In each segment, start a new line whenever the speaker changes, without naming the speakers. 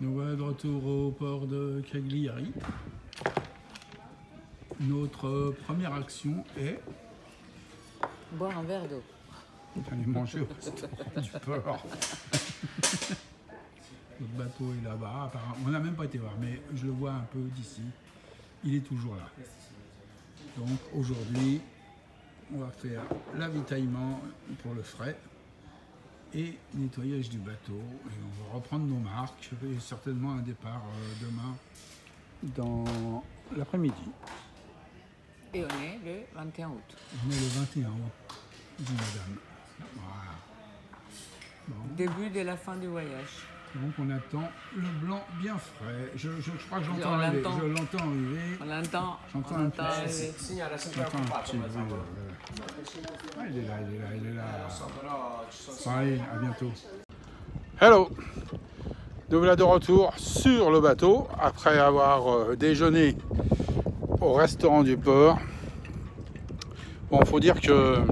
Nous voilà de retour au port de Cagliari. Notre première action est...
boire un verre d'eau.
Aller manger au restaurant du port. Notre bateau est là-bas. On n'a même pas été voir, mais je le vois un peu d'ici. Il est toujours là. Donc aujourd'hui, on va faire l'avitaillement pour le frais et nettoyage du bateau. Et on va reprendre nos marques et certainement un départ demain dans l'après-midi.
Et on est le 21 août.
On est le 21 août, dit madame. Voilà. Bon.
Début de la fin du voyage.
Donc on attend le blanc bien frais. Je crois que j'entends arriver. Je l'entends arriver.
On l'entend.
J'entends un petit bruit. Ah, il est là. Allez, à bientôt. Hello. Nous voilà de retour sur le bateau après avoir déjeuné au restaurant du port. Bon, faut dire que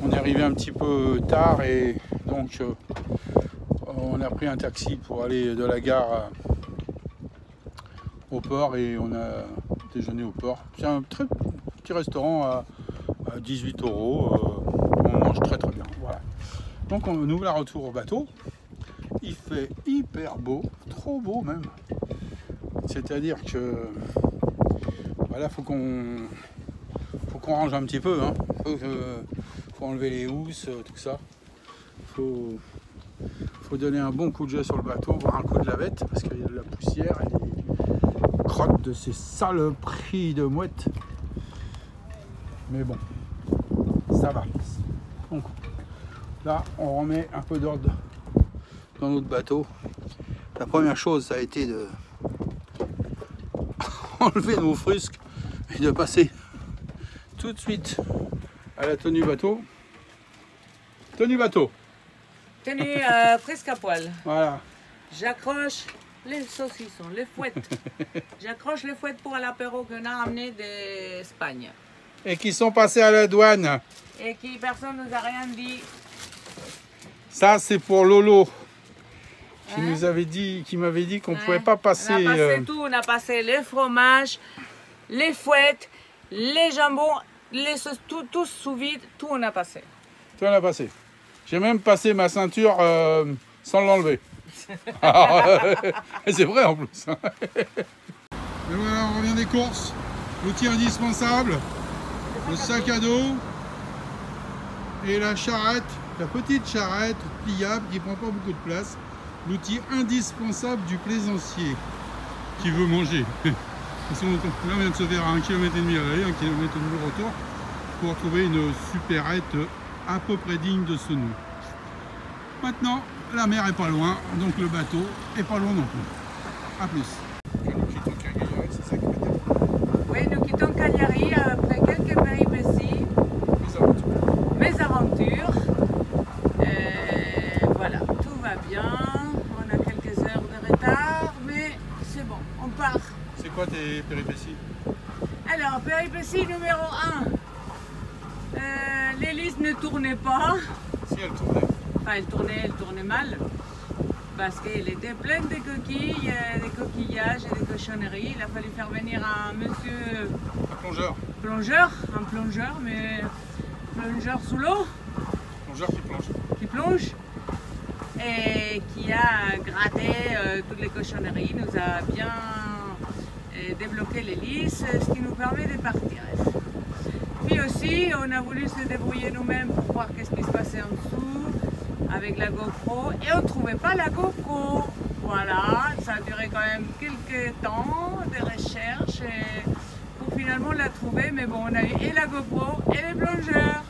on est arrivé un petit peu tard et donc on a pris un taxi pour aller de la gare au port et on a déjeuné au port. C'est un très petit restaurant à 18 €. On mange très bien. Voilà. Donc nous voilà retour au bateau. Il fait hyper beau, trop beau même. C'est-à-dire que voilà, faut qu'on range un petit peu, hein. Faut enlever les housses, tout ça. Faut donner un bon coup de jet sur le bateau, voire un coup de lavette, parce qu'il y a de la poussière et des crottes de ces saloperies de mouettes. Mais bon, ça va. Donc là, on remet un peu d'ordre dans notre bateau. La première chose, ça a été de enlever nos frusques et de passer tout de suite à la tenue bateau. Tenue bateau.
Tenue presque à poil.
Voilà.
J'accroche les saucissons, les fouettes. J'accroche les fouettes pour l'apéro qu'on a amené d'Espagne.
Et qui sont passés à la douane.
Et qui personne nous a rien dit.
Ça, c'est pour Lolo. Qui
Hein?
nous avait dit, qui m'avait dit qu'on ne pouvait pas passer.
On a passé tout, on a passé les fromages, les fouettes, les jambons, les sauces, tout sous vide, tout on a passé.
Tout on a passé. J'ai même passé ma ceinture sans l'enlever. C'est vrai en plus. Et voilà, on revient des courses. L'outil indispensable, le sac à dos et la charrette, la petite charrette pliable qui prend pas beaucoup de place. L'outil indispensable du plaisancier qui veut manger. Là, on vient de se faire à 1,5 km à l'aller, 1,5 km au retour pour trouver une supérette à peu près digne de ce nom. Maintenant, la mer est pas loin, donc le bateau est pas loin non plus. A plus. Nous quittons Cagliari, c'est ça qui veut dire?
Oui, nous quittons Cagliari après quelques péripéties. Mes aventures. Voilà, tout va bien. On a quelques heures de retard, mais c'est bon, on part.
C'est quoi tes péripéties?
Alors, péripétie numéro 1. L'hélice ne tournait pas.
Si elle tournait.
Enfin, elle tournait mal. Parce qu'elle était pleine de coquilles, des coquillages et des cochonneries. Il a fallu faire venir un monsieur...
Un plongeur.
Un plongeur, mais plongeur sous l'eau.
Plongeur qui plonge.
Qui plonge. Et qui a gratté toutes les cochonneries, nous a bien débloqué l'hélice, ce qui nous permet de partir. Puis aussi, on a voulu se débrouiller nous-mêmes pour voir qu'est-ce qui se passait en dessous avec la GoPro et on ne trouvait pas la GoPro. Voilà, ça a duré quand même quelques temps de recherche pour finalement la trouver, mais bon, on a eu et la GoPro et les plongeurs.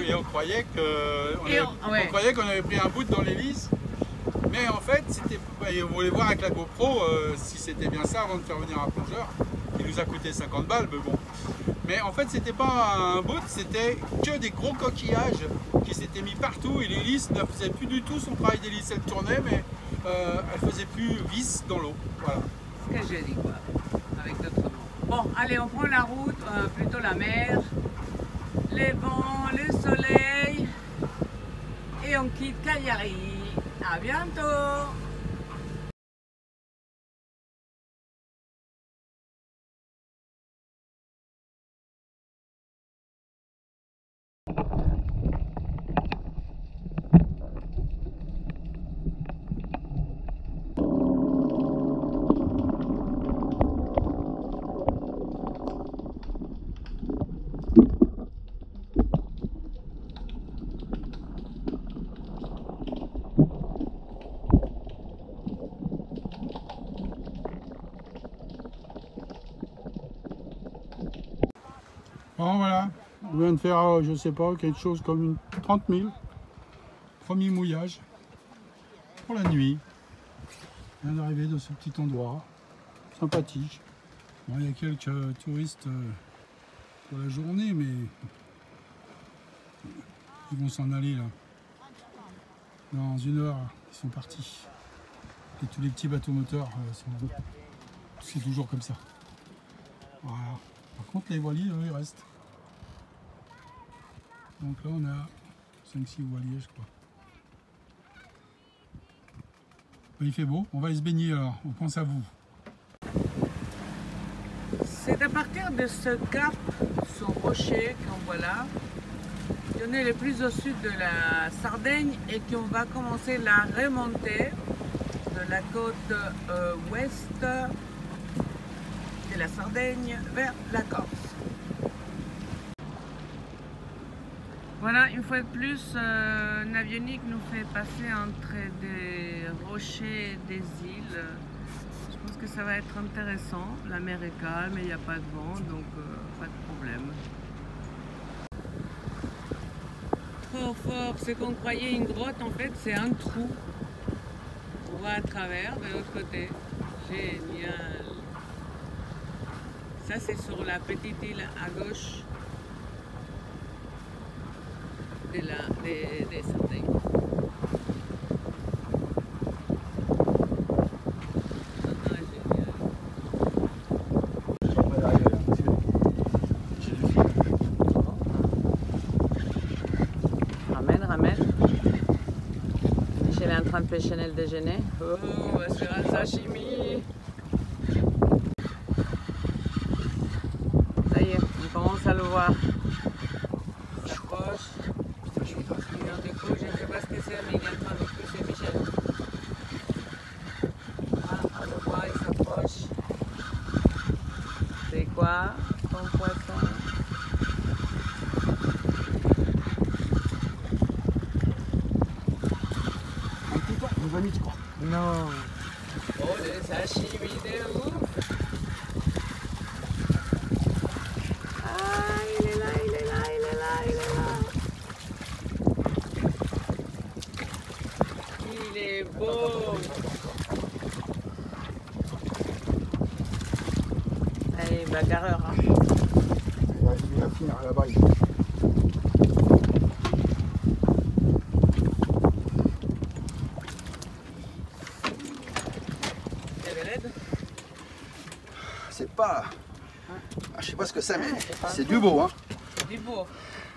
Et on croyait qu'on avait pris un bout dans l'hélice, mais en fait, on voulait voir avec la GoPro si c'était bien ça avant de faire venir un plongeur. Il nous a coûté 50 balles, mais bon. Mais en fait, c'était pas un bout, c'était que des gros coquillages qui s'étaient mis partout et l'hélice ne faisait plus du tout son travail d'hélice. Elle tournait, mais elle faisait plus vis dans l'eau. Voilà.
Ce que j'ai dit, quoi, avec d'autres mots. Bon, allez, on prend la route, plutôt la mer, les vents, le soleil. on quitte Cagliari. À bientôt.
Bon voilà, on vient de faire, je sais pas, quelque chose comme une 30 000. Premier mouillage pour la nuit. On vient d'arriver dans ce petit endroit, sympathique. Bon, il y a quelques touristes pour la journée, mais ils vont s'en aller là. Dans 1 heure, ils sont partis. Et tous les petits bateaux moteurs sont là. C'est toujours comme ça. Voilà. Par contre, les voiliers, eux, ils restent. Donc là, on a 5-6 voiliers, je crois. Il fait beau, on va aller se baigner alors, on pense à vous.
C'est à partir de ce cap, ce rocher qu'on voit là, qu'on est le plus au sud de la Sardaigne et qu'on va commencer la remontée de la côte ouest de la Sardaigne vers la Corse. Voilà, une fois de plus, Navionic nous fait passer entre des rochers et des îles. Je pense que ça va être intéressant. La mer est calme et il n'y a pas de vent, donc pas de problème. Trop fort, ce qu'on croyait une grotte, en fait, c'est un trou. On va à travers de l'autre côté. Génial. Ça, c'est sur la petite île à gauche. Des Sardaigne. Ramène. Michel est en train de pêcher le déjeuner. Oh, on va se faire un sashimi. Ça y est, on commence à le voir. C'est quoi ton poisson?
Un petit temps, nos amis, tu crois?
Non. Oh, des sashimi de ouf. Ah, il est là. Il est beau. Allez, bagarreur. Hein.
Il va finir là-bas. C'est pas... Ah, je sais pas ce que c'est, mais c'est du beau. Hein.
Du beau.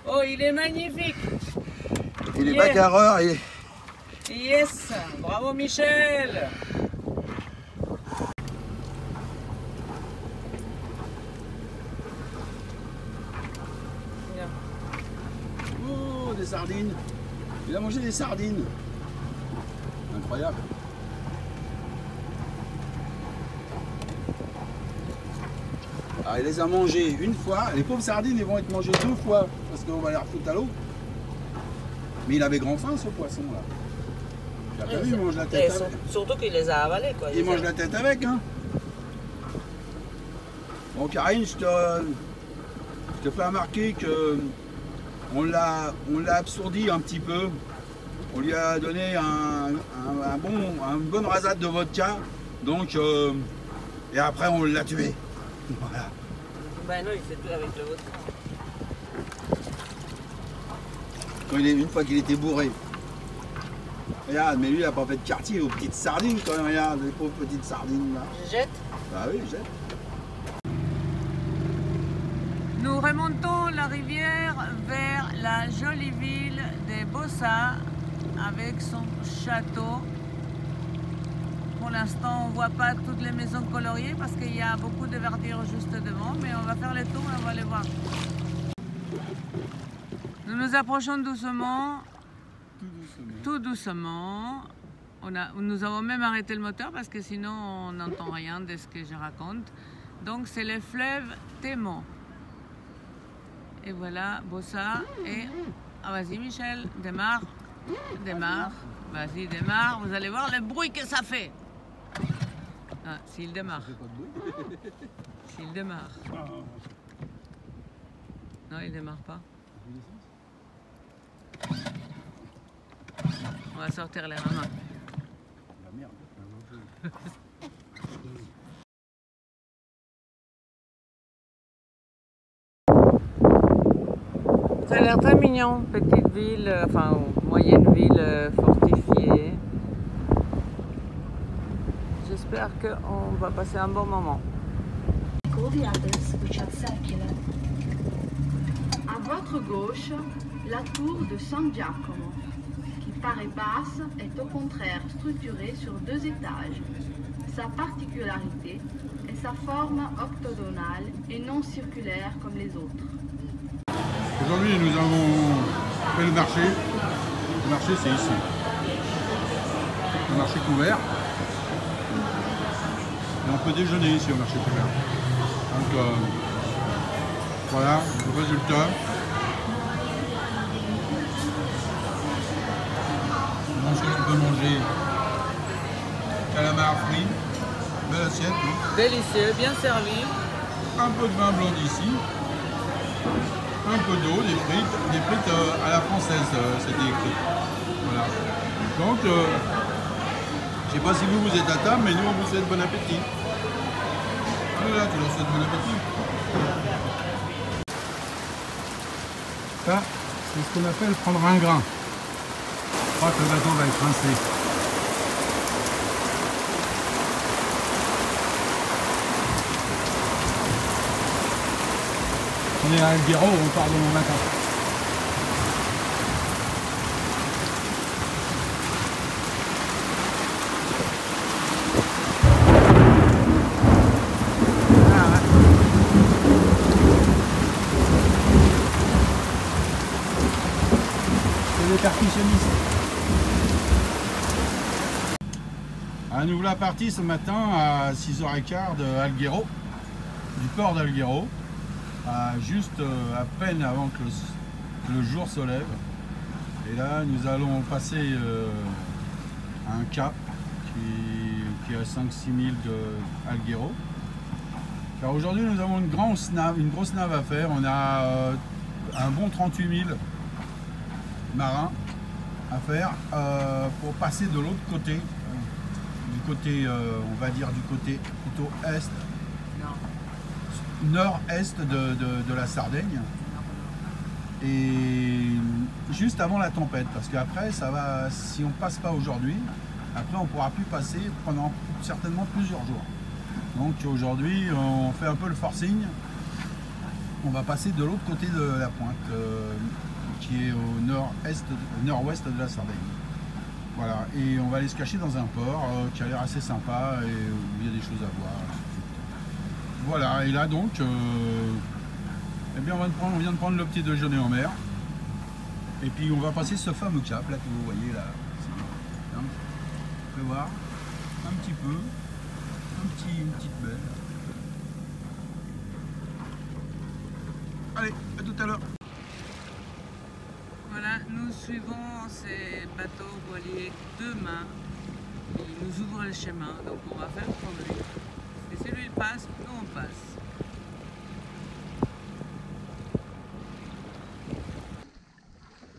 Oh, il est magnifique.
Il est bagarreur et...
Yes. Bravo Michel.
Oh, des sardines. Il a mangé des sardines. Incroyable. Ah, il les a mangées une fois. Les pauvres sardines, ils vont être mangées 2 fois parce qu'on va les refoutre à l'eau. Mais il avait grand faim, ce poisson-là. Tu as pas vu, il mange la tête avec.
Surtout qu'il les a avalés, quoi.
Il mange la tête avec, hein. Bon, Karine, je te fais remarquer que on l'a absourdi un petit peu. On lui a donné une bonne rasade de vodka. Donc, et après, on l'a tué. Voilà.
Ben non, il s'est tué avec le vodka.
Une fois qu'il était bourré. Regarde, mais lui, il n'a pas fait de quartier aux petites sardines quand même. Regarde, les pauvres petites sardines là.
Je jette?
Bah oui, je jette.
Nous remontons la rivière vers la jolie ville de Bossa avec son château. Pour l'instant, on ne voit pas toutes les maisons coloriées parce qu'il y a beaucoup de verdure juste devant, mais on va faire le tour et on va les voir. Nous nous approchons doucement, tout doucement. Nous avons même arrêté le moteur parce que sinon on n'entend rien de ce que je raconte. Donc c'est le fleuve Témo. Et voilà, Bossa et... Ah vas-y Michel, démarre, démarre, vas-y démarre, vous allez voir le bruit que ça fait. Ah, s'il démarre. S'il démarre. Non, il démarre pas. On va sortir les ramas. Ça a l'air très mignon, petite ville, enfin moyenne ville fortifiée. J'espère qu'on va passer un bon moment.
À votre gauche, la tour de San Giacomo, qui paraît basse, est au contraire structurée sur 2 étages. Sa particularité est sa forme octogonale et non circulaire comme les autres.
Aujourd'hui, nous avons fait le marché. Le marché, c'est ici. Le marché couvert. Et on peut déjeuner ici au marché couvert. Donc, voilà le résultat. Donc, ce que l'on peut manger, calamar frit, belle assiette.
Délicieux, bien servi.
Un peu de vin blanc d'ici. Un peu d'eau, des frites à la française, c'était écrit. Voilà. Donc, je ne sais pas si vous êtes à table, mais nous on vous souhaite bon appétit. Voilà, tu leur souhaites bon appétit. Ça, c'est ce qu'on appelle prendre un grain. Je crois que le bâton va être rincé. On est à Alguero, on part demain matin. C'est des percussionnistes. Nous voilà partis ce matin à 6h15 de Alguero, du port d'Alguero. Juste à peine avant que le jour se lève. Et là, nous allons passer un cap qui est à 5-6 milles de Alguero. Car aujourd'hui, nous avons une grosse nave à faire. On a un bon 38 000 marins à faire pour passer de l'autre côté, on va dire du côté plutôt est. Nord-est de la Sardaigne, et juste avant la tempête, parce qu'après ça va, si on passe pas aujourd'hui, après on pourra plus passer pendant certainement plusieurs jours. Donc aujourd'hui on fait un peu le forcing, on va passer de l'autre côté de la pointe, qui est au nord-ouest de la Sardaigne. Voilà, et on va aller se cacher dans un port qui a l'air assez sympa et où il y a des choses à voir. Voilà, et là donc, eh bien on vient de prendre le petit déjeuner en mer. Et puis on va passer ce fameux cap là que vous voyez là. Vous pouvez voir un petit peu, une petite belle. Allez, à tout à l'heure.
Voilà, nous suivons ces bateaux voiliers demain. Ils nous ouvrent le chemin, donc on va faire comme lui. Et si lui il passe, nous on passe.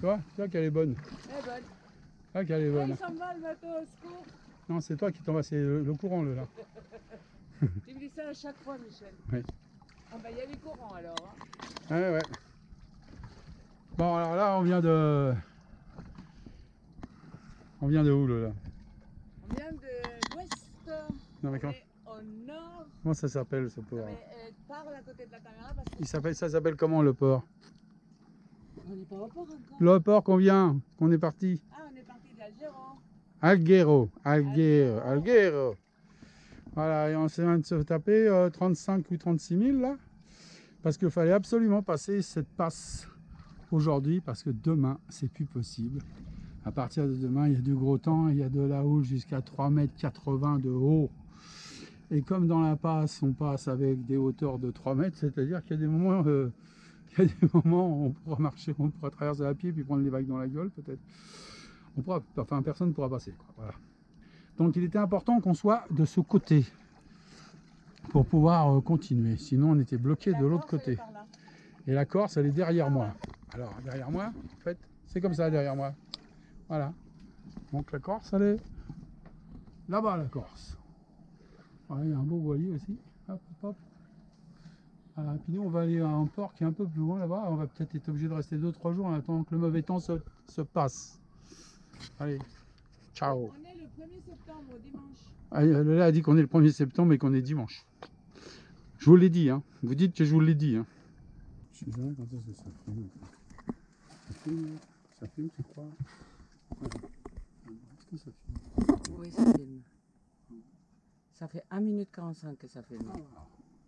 Tu vois qu'elle est bonne.
Elle est bonne.
Ah, qu'elle est bonne.
Il s'en va le bateau, au secours.
Non, c'est toi qui t'en vas, c'est le courant là.
Tu me dis ça à chaque fois, Michel.
Oui.
Ah bah il y a du courant alors. Hein.
Ouais, ouais. Bon, alors là, on vient de... On vient de où là?
On vient de l'ouest.
Non, mais comment...
Au nord.
Comment ça s'appelle ce port?
Non, mais parle à côté de la caméra parce que...
Ça s'appelle comment le port?
On n'est pas au port encore.
Le port qu'on est parti.
Ah, on est parti de
Alguero. Voilà, et on s'est de se taper 35 ou 36 000 là. Parce qu'il fallait absolument passer cette passe aujourd'hui, parce que demain, c'est plus possible. À partir de demain, il y a du gros temps, il y a de la houle jusqu'à 3,80 m de haut. Et comme dans la passe, on passe avec des hauteurs de 3 mètres, c'est-à-dire qu'il y a des moments, où on pourra marcher, on pourra traverser à pied puis prendre les vagues dans la gueule peut-être. Personne ne pourra passer, quoi. Voilà. Donc il était important qu'on soit de ce côté pour pouvoir continuer. Sinon on était bloqué de l'autre côté. Et la Corse, elle est derrière moi. Alors derrière moi, en fait, c'est comme ça derrière moi. Voilà. Donc la Corse, elle est là-bas, la Corse. Voilà, il y a un beau voilier aussi. Hop, hop, hop. Voilà. Puis nous, on va aller à un port qui est un peu plus loin là-bas. On va peut-être être obligé de rester 2-3 jours en attendant que le mauvais temps se passe. Allez, ciao.
On est le 1er septembre, dimanche.
Ah, Lola a dit qu'on est le 1er septembre et qu'on est dimanche. Je vous l'ai dit, hein. Vous dites que je vous l'ai dit. Hein. Je sais pas quand est-ce que ça filme. Ça filme, c'est quoi? Est-ce que ça filme?
Oui, ça filme. Ça fait 1 minute 45 que ça filme.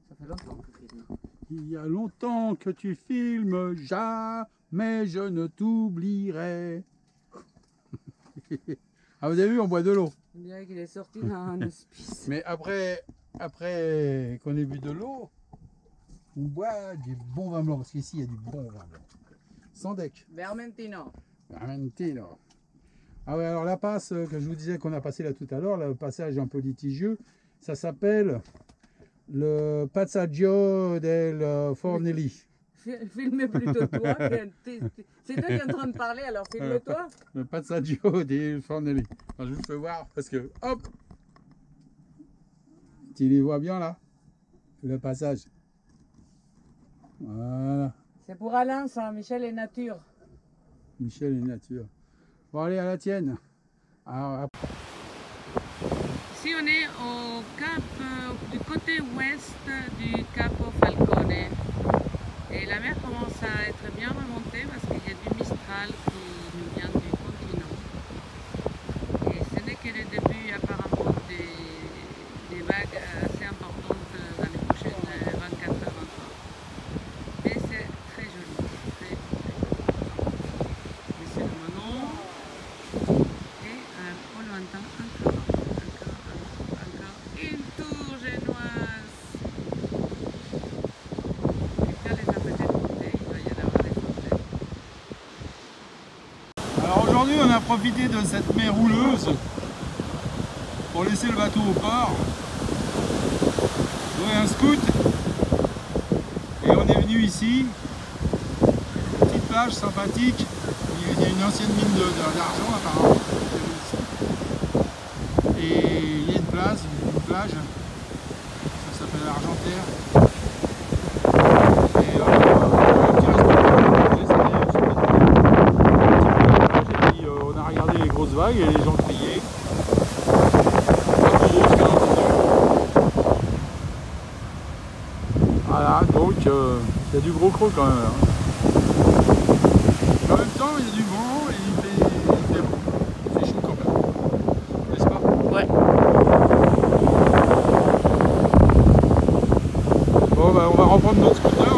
Ça fait longtemps que je filme.
Il y a longtemps que tu filmes, jamais je ne t'oublierai. Ah, vous avez vu, on boit de l'eau.
On dirait qu'il est sorti d'un hospice.
Mais après qu'on ait bu de l'eau, on boit du bon vin blanc. Parce qu'ici, il y a du bon vin blanc. Sans deck.
Vermentino.
Vermentino. Ah ouais, alors la passe que je vous disais qu'on a passé là tout à l'heure, le passage un peu litigieux, ça s'appelle le Passaggio del Fornelli.
Filmez plutôt toi. C'est toi qui es en train de parler, alors filme-toi.
Le Passaggio del Fornelli. Alors, je vous fais voir parce que, hop, tu les vois bien là, le passage. Voilà.
C'est pour Alain, ça, Michel et Nature.
Michel et Nature. Bon, allez, à la tienne. Alors,
ici, on est au cap, du côté ouest du Capo Falcone. Et la mer commence à être bien remontée parce qu'il y a du Mistral qui nous vient du continent. Et ce n'est que le début apparemment des vagues assez importantes dans les prochaines 24 heures encore. Mais c'est très joli, très joli. Mais c'est le Manon. Et au lointain, encore une tour génoise.
Alors aujourd'hui, on a profité de cette mer rouleuse pour laisser le bateau au port, louer un scout, et on est venu ici, petite plage sympathique. Il y a une ancienne mine d'argent apparemment, et il y a une plage, ça s'appelle l'Argentière. Et on a regardé les grosses vagues et les gens criaient. Voilà, donc il y a du gros creux quand même. Hein. En même temps, il y a du vent et il fait beau. Il fait chaud quand même. N'est-ce pas?
Ouais.
Bon, bah, on va reprendre notre scooter.